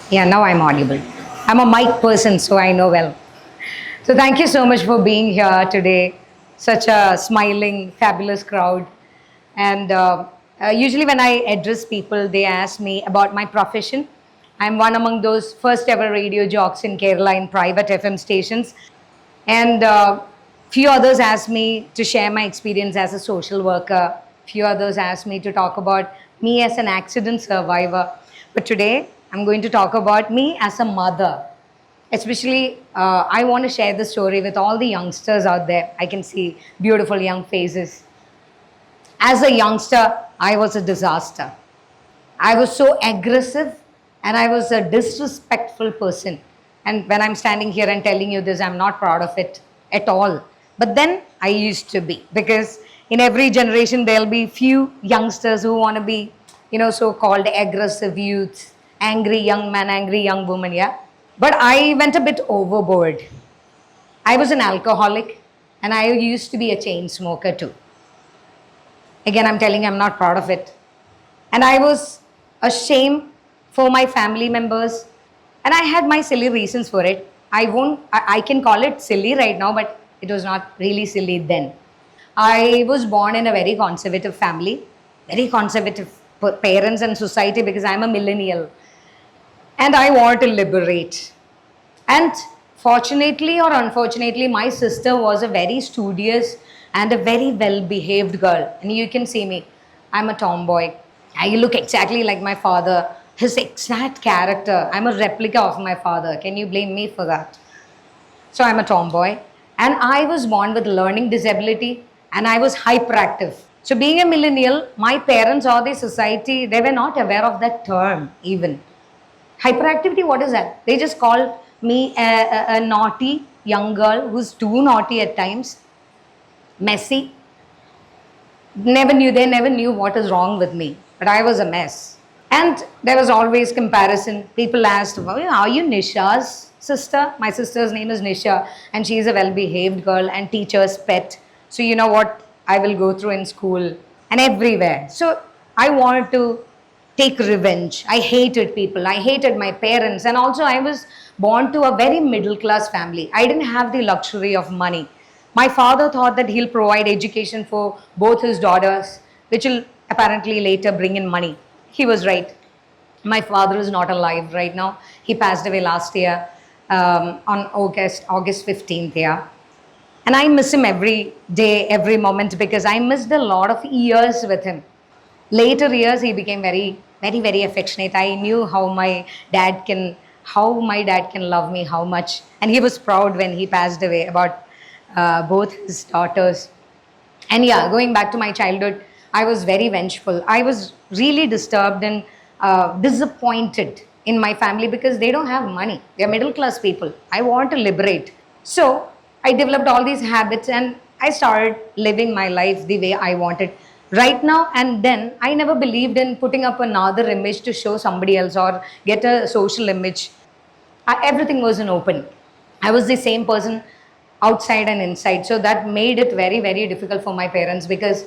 Yeah, now I'm audible. I'm a mic person, so I know well. So thank you so much for being here today. Such a smiling, fabulous crowd. And usually, when I address people, they ask me about my profession. I'm one among those first ever radio jocks in Kerala in private FM stations. And few others asked me to share my experience as a social worker. Few others asked me to talk about me as an accident survivor. But today, I'm going to talk about me as a mother. Especially, I want to share the story with all the youngsters out there. I can see beautiful young faces. As a youngster, I was a disaster. I was so aggressive and I was a disrespectful person. And when I'm standing here and telling you this, I'm not proud of it at all. But then I used to be, because in every generation there'll be few youngsters who want to be, so-called aggressive youths, angry young man, angry young woman, yeah. But I went a bit overboard. I was an alcoholic and I used to be a chain smoker too. Again, I'm telling you, I'm not proud of it. And I was ashamed for my family members. And I had my silly reasons for it. I can call it silly right now, but it was not really silly then. I was born in a very conservative family, very conservative parents and society, because I'm a millennial. And I want to liberate. And fortunately or unfortunately, my sister was a very studious and a very well behaved girl. And you can see me, I'm a tomboy. I look exactly like my father, his exact character. I'm a replica of my father. Can you blame me for that? So I'm a tomboy. And I was born with learning disability and I was hyperactive. So being a millennial, my parents or the society, they were not aware of that term even. Hyperactivity, what is that? They just called me a naughty young girl who's too naughty at times, messy. They never knew what is wrong with me, but I was a mess. And there was always comparison. People asked, well, are you Nisha's sister? My sister's name is Nisha, and she's a well behaved girl and teacher's pet. So, you know what I will go through in school and everywhere. So, I wanted to take revenge. I hated people. I hated my parents. And also, I was born to a very middle class family. I didn't have the luxury of money. My father thought that he'll provide education for both his daughters, which will apparently later bring in money. He was right. My father is not alive right now. He passed away last year on August 15th, yeah. And I miss him every day, every moment, because I missed a lot of years with him. Later years, he became very, very, very affectionate. I knew how my dad can love me, how much. And he was proud when he passed away about both his daughters. And yeah, going back to my childhood, I was very vengeful. I was really disturbed and disappointed in my family because they don't have money. They're middle class people. I want to liberate. So I developed all these habits and I started living my life the way I wanted. Right now and then, I never believed in putting up another image to show somebody else or get a social image. Everything was an open. I was the same person outside and inside. So that made it very, very difficult for my parents because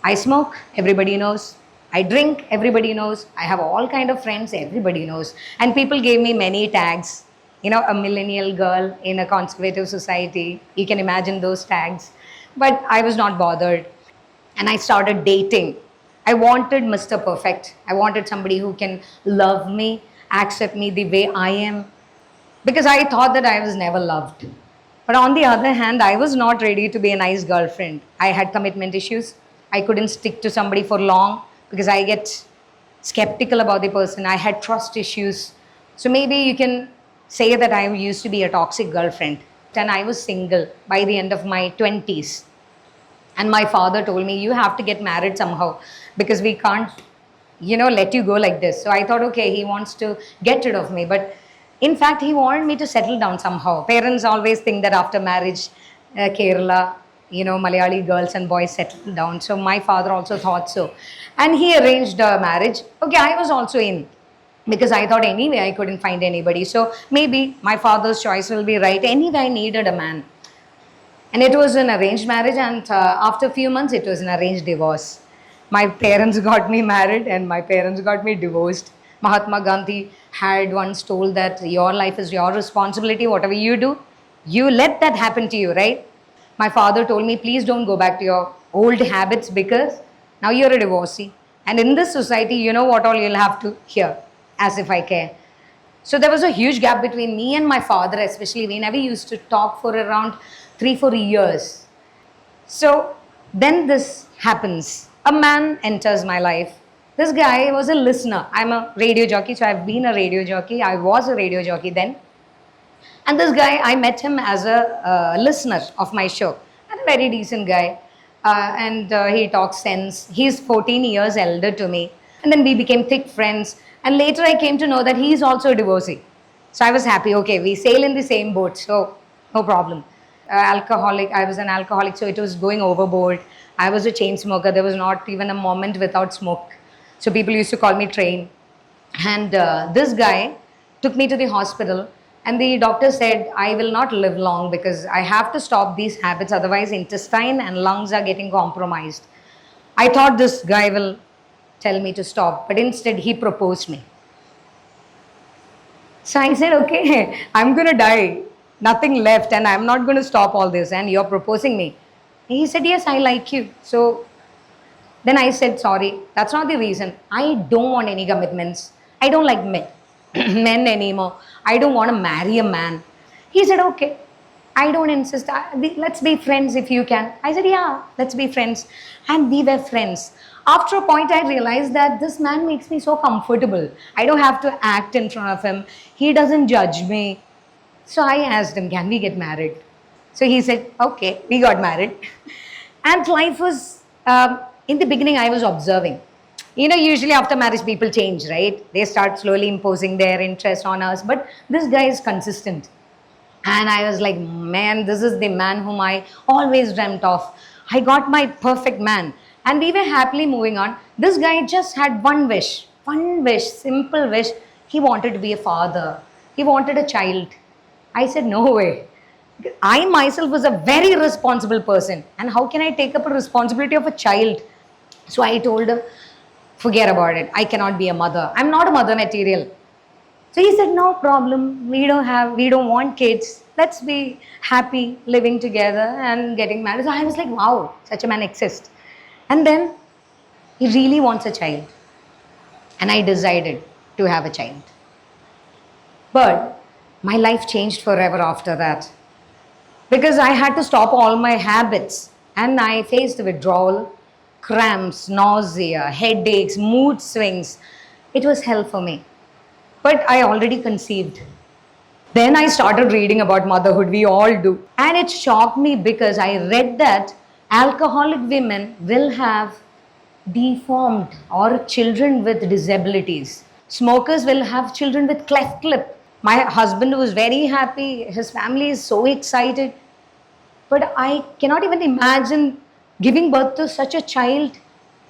I smoke, everybody knows. I drink, everybody knows. I have all kind of friends, everybody knows. And people gave me many tags. You know, a millennial girl in a conservative society. You can imagine those tags. But I was not bothered. And I started dating. I wanted Mr. Perfect. I wanted somebody who can love me, accept me the way I am, because I thought that I was never loved. But on the other hand, I was not ready to be a nice girlfriend. I had commitment issues. I couldn't stick to somebody for long because I get skeptical about the person. I had trust issues. So maybe you can say that I used to be a toxic girlfriend. And I was single by the end of my 20s. And my father told me, you have to get married somehow because we can't, let you go like this. So I thought, okay, he wants to get rid of me. But in fact, he wanted me to settle down somehow. Parents always think that after marriage, Kerala, Malayali girls and boys settle down. So my father also thought so. And he arranged a marriage. Okay, I was also in because I thought anyway I couldn't find anybody. So maybe my father's choice will be right. Anyway, I needed a man. And it was an arranged marriage, and after a few months, it was an arranged divorce. My parents got me married, and my parents got me divorced. Mahatma Gandhi had once told that your life is your responsibility. Whatever you do, you let that happen to you, right? My father told me, please don't go back to your old habits because now you're a divorcee. And in this society, you know what all you'll have to hear, as if I care. So there was a huge gap between me and my father, especially. We never used to talk for around 3-4 years. So then this happens. A man enters my life. This guy was a listener. I'm a radio jockey, so I've been a radio jockey. I was a radio jockey then. And this guy, I met him as a listener of my show, and a very decent guy. And he talks sense. He's 14 years elder to me. And then we became thick friends. And later I came to know that he's also a divorcee. So I was happy. Okay, we sail in the same boat, so no problem. Alcoholic, I was an alcoholic, so it was going overboard. I was a chain smoker. There was not even a moment without smoke. So people used to call me Train. And this guy took me to the hospital, and the doctor said, I will not live long because I have to stop these habits, otherwise intestine and lungs are getting compromised. I thought this guy will tell me to stop, but instead he proposed me. So I said, okay, I'm going to die. Nothing left, and I'm not going to stop all this, and you're proposing me. He said, yes, I like you. So then I said, sorry, that's not the reason. I don't want any commitments. I don't like men, men anymore. I don't want to marry a man. He said, okay, I don't insist. Let's be friends if you can. I said, yeah, let's be friends. And we were friends. After a point, I realized that this man makes me so comfortable. I don't have to act in front of him. He doesn't judge me. So I asked him, can we get married? So he said, okay, we got married. And life was, in the beginning, I was observing. You know, usually after marriage, people change, right? They start slowly imposing their interest on us. But this guy is consistent. And I was like, man, this is the man whom I always dreamt of. I got my perfect man. And we were happily moving on. This guy just had one wish, simple wish. He wanted to be a father. He wanted a child. I said, no way. I myself was a very responsible person. And how can I take up a responsibility of a child? So I told him, forget about it. I cannot be a mother. I'm not a mother material. So he said, no problem. We don't want kids. Let's be happy living together and getting married. So I was like, wow, such a man exists. And then he really wants a child. And I decided to have a child. But my life changed forever after that. Because I had to stop all my habits. And I faced withdrawal, cramps, nausea, headaches, mood swings. It was hell for me. But I already conceived. Then I started reading about motherhood. We all do. And it shocked me because I read that alcoholic women will have deformed or children with disabilities. Smokers will have children with cleft lip. My husband was very happy. His family is so excited. But I cannot even imagine giving birth to such a child,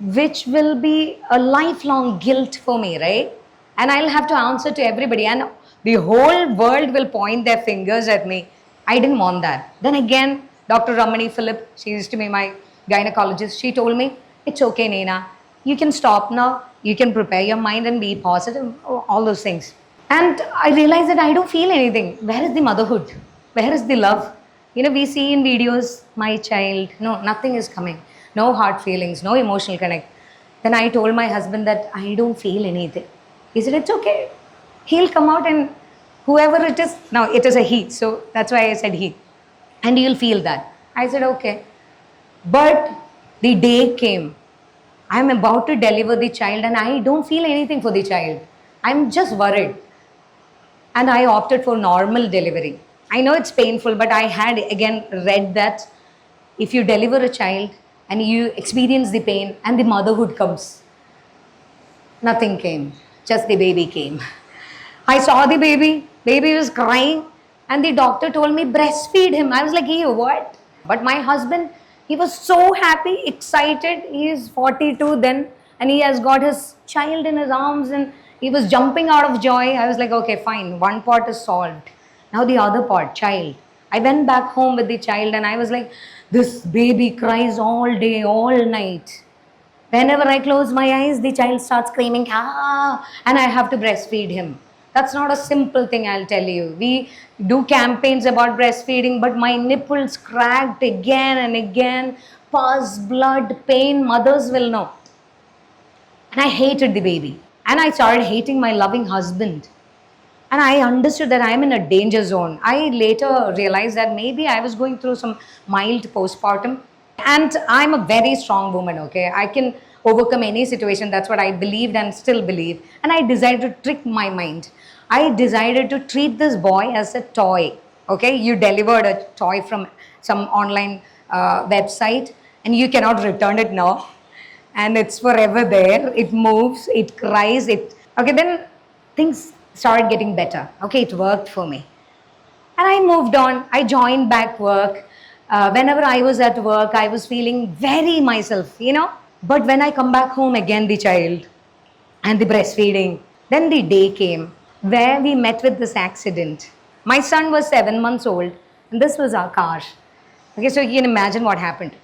which will be a lifelong guilt for me, right? And I'll have to answer to everybody. And the whole world will point their fingers at me. I didn't want that. Then again, Dr. Ramani Philip, she used to be my gynecologist. She told me, it's okay, Neena. You can stop now. You can prepare your mind and be positive. All those things. And I realized that I don't feel anything. Where is the motherhood? Where is the love? You know, we see in videos, my child. No, nothing is coming. No heart feelings, no emotional connect. Then I told my husband that I don't feel anything. He said, it's okay. He'll come out and whoever it is, now it is a he. So that's why I said he. And you'll feel that. I said, okay. But the day came. I'm about to deliver the child and I don't feel anything for the child. I'm just worried. And I opted for normal delivery. I know it's painful, but I had again read that if you deliver a child and you experience the pain and the motherhood comes, nothing came. Just the baby came. I saw the baby. Baby was crying. And the doctor told me, breastfeed him. I was like, hey, what? But my husband, he was so happy, excited. He is 42 then. And he has got his child in his arms. And he was jumping out of joy. I was like, okay, fine. One part is solved. Now the other part, child. I went back home with the child. And I was like, this baby cries all day, all night. Whenever I close my eyes, the child starts screaming, ah, and I have to breastfeed him. That's not a simple thing, I'll tell you. We do campaigns about breastfeeding, but my nipples cracked again and again. Pus, blood, pain, mothers will know. And I hated the baby. And I started hating my loving husband. And I understood that I'm in a danger zone. I later realized that maybe I was going through some mild postpartum. And I'm a very strong woman, okay? I can overcome any situation. That's what I believed and still believe. And I decided to trick my mind. I decided to treat this boy as a toy, okay? You delivered a toy from some online website and you cannot return it now. And it's forever there. It moves, it cries, it. Okay, then things started getting better. Okay, it worked for me. And I moved on. I joined back work. Whenever I was at work, I was feeling very myself, you know. But when I come back home again, the child and the breastfeeding, then the day came where we met with this accident. My son was 7 months old, and this was our car. Okay, so you can imagine what happened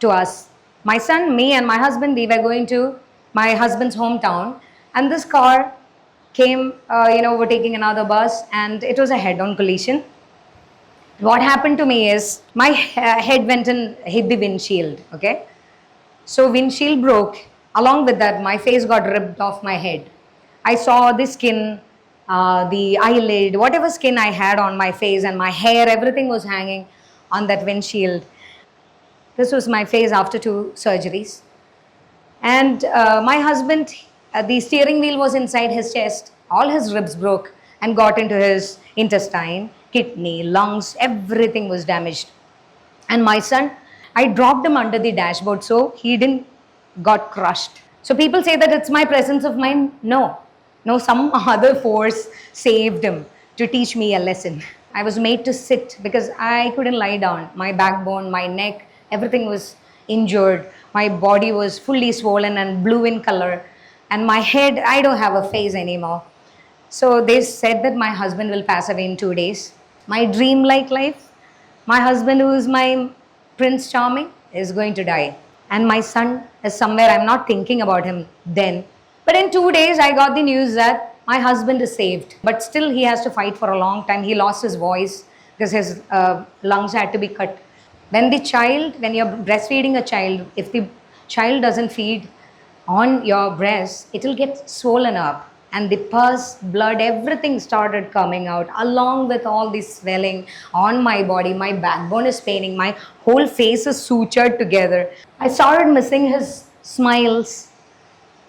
to us. My son, me, and my husband, we were going to my husband's hometown, and this car came, overtaking another bus, and it was a head-on collision. What happened to me is my head went and hit the windshield. Okay, so windshield broke. Along with that, my face got ripped off my head. I saw the skin, the eyelid, whatever skin I had on my face and my hair, everything was hanging on that windshield. This was my face after 2 surgeries. And my husband, the steering wheel was inside his chest. All his ribs broke and got into his intestine, kidney, lungs, everything was damaged. And my son, I dropped him under the dashboard so he didn't got crushed. So people say that it's my presence of mind. No, no, some other force saved him to teach me a lesson. I was made to sit because I couldn't lie down. My backbone, my neck, everything was injured. My body was fully swollen and blue in color. And my head, I don't have a face anymore. So they said that my husband will pass away in 2 days. My dream-like life, my husband, who is my Prince Charming, is going to die. And my son is somewhere, I'm not thinking about him then. But in 2 days, I got the news that my husband is saved. But still, he has to fight for a long time. He lost his voice because his lungs had to be cut. When you're breastfeeding a child, if the child doesn't feed on your breast, it will get swollen up. And the pus, blood, everything started coming out along with all this swelling on my body. My backbone is paining. My whole face is sutured together. I started missing his smiles.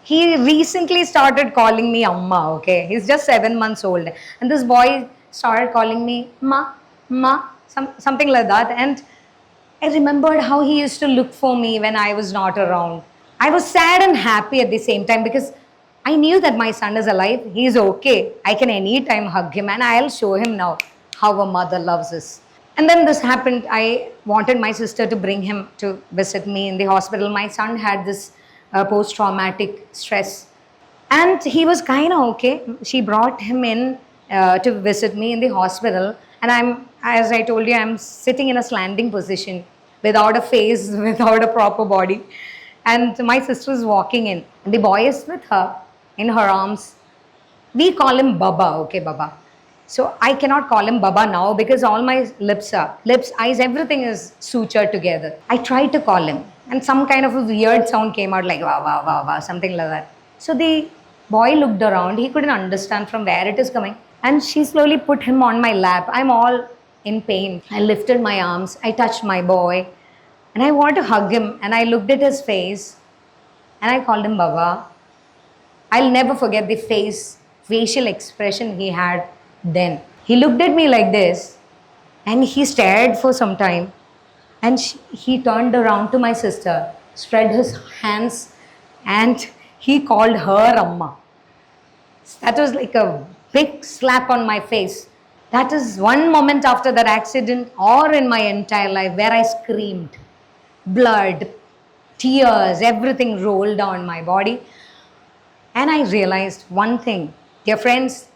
He recently started calling me Amma, okay? He's just 7 months old. And this boy started calling me Ma, something like that. And I remembered how he used to look for me when I was not around. I was sad and happy at the same time because I knew that my son is alive. He's okay. I can anytime hug him and I'll show him now how a mother loves us. And then this happened. I wanted my sister to bring him to visit me in the hospital. My son had this post-traumatic stress. And he was kind of okay. She brought him in to visit me in the hospital. And as I told you, I'm sitting in a slanting position without a face, without a proper body. And my sister is walking in. And the boy is with her in her arms. We call him Baba, okay, Baba. So I cannot call him Baba now because all my lips, eyes, everything is sutured together. I tried to call him and some kind of a weird sound came out like wah, wah, wah, wah, something like that. So the boy looked around. He couldn't understand from where it is coming. And she slowly put him on my lap. I'm all in pain. I lifted my arms. I touched my boy. And I wanted to hug him. And I looked at his face. And I called him Baba. I'll never forget the facial expression he had then. He looked at me like this. And he stared for some time. And he turned around to my sister, spread his hands, and he called her Amma. That was like a big slap on my face. That is one moment after that accident or in my entire life where I screamed. Blood, tears, everything rolled down my body. And I realized one thing, dear friends,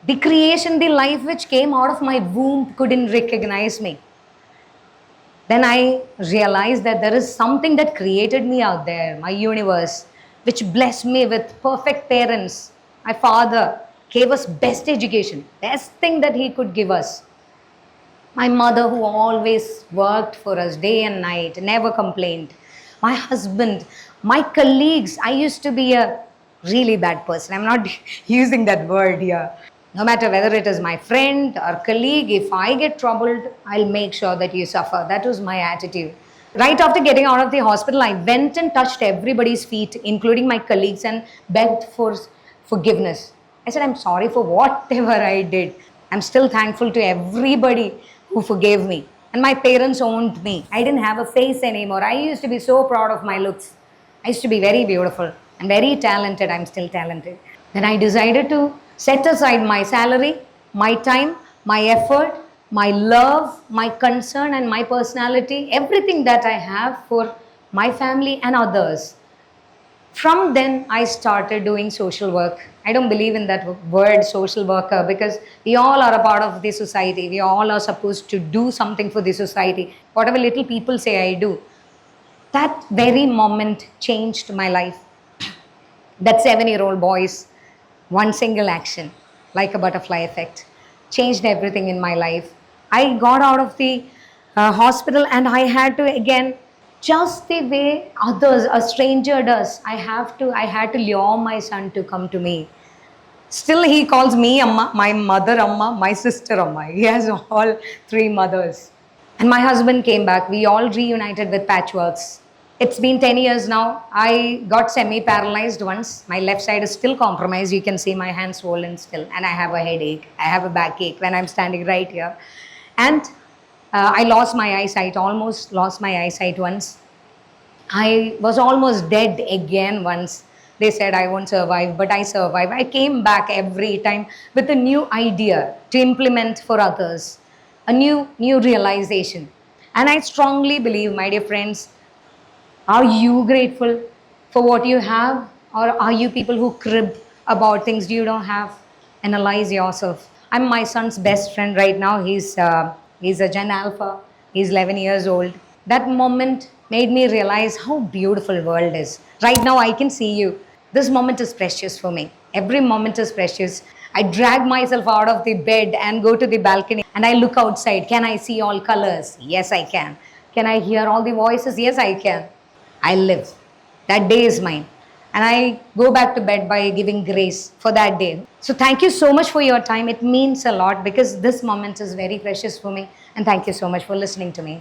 the creation, the life which came out of my womb couldn't recognize me. Then I realized that there is something that created me out there, my universe, which blessed me with perfect parents. My father gave us best education, best thing that he could give us. My mother, who always worked for us day and night, never complained. My husband, my colleagues. I used to be a really bad person. I'm not using that word here. No matter whether it is my friend or colleague, if I get troubled, I'll make sure that you suffer. That was my attitude. Right after getting out of the hospital, I went and touched everybody's feet, including my colleagues, and begged for forgiveness. I said, I'm sorry for whatever I did. I'm still thankful to everybody who forgave me. And my parents owned me. I didn't have a face anymore. I used to be so proud of my looks. I used to be very beautiful and very talented. I'm still talented. Then I decided to set aside my salary, my time, my effort, my love, my concern, and my personality, everything that I have for my family and others. From then, I started doing social work. I don't believe in that word social worker because we all are a part of the society. We all are supposed to do something for the society. Whatever little people say, I do. That very moment changed my life. That 7-year-old boy's one single action, like a butterfly effect, changed everything in my life. I got out of the hospital and I had to again, just the way others, a stranger does, I had to lure my son to come to me. Still, he calls me Amma, my mother Amma, my sister Amma. He has all three mothers. And my husband came back. We all reunited with patchworks. It's been 10 years now. I got semi-paralyzed once. My left side is still compromised. You can see my hand swollen still. And I have a headache. I have a backache when I'm standing right here. And I lost my eyesight, almost lost my eyesight once. I was almost dead again once. They said I won't survive, but I survived. I came back every time with a new idea to implement for others, a new realization. And I strongly believe, my dear friends, are you grateful for what you have? Or are you people who crib about things you don't have? Analyze yourself. I'm my son's best friend right now. He's a Gen Alpha. He's 11 years old. That moment made me realize how beautiful world is. Right now I can see you. This moment is precious for me. Every moment is precious. I drag myself out of the bed and go to the balcony and I look outside. Can I see all colors? Yes, I can. Can I hear all the voices? Yes, I can. I live. That day is mine. And I go back to bed by giving grace for that day. So thank you so much for your time. It means a lot because this moment is very precious for me. And thank you so much for listening to me.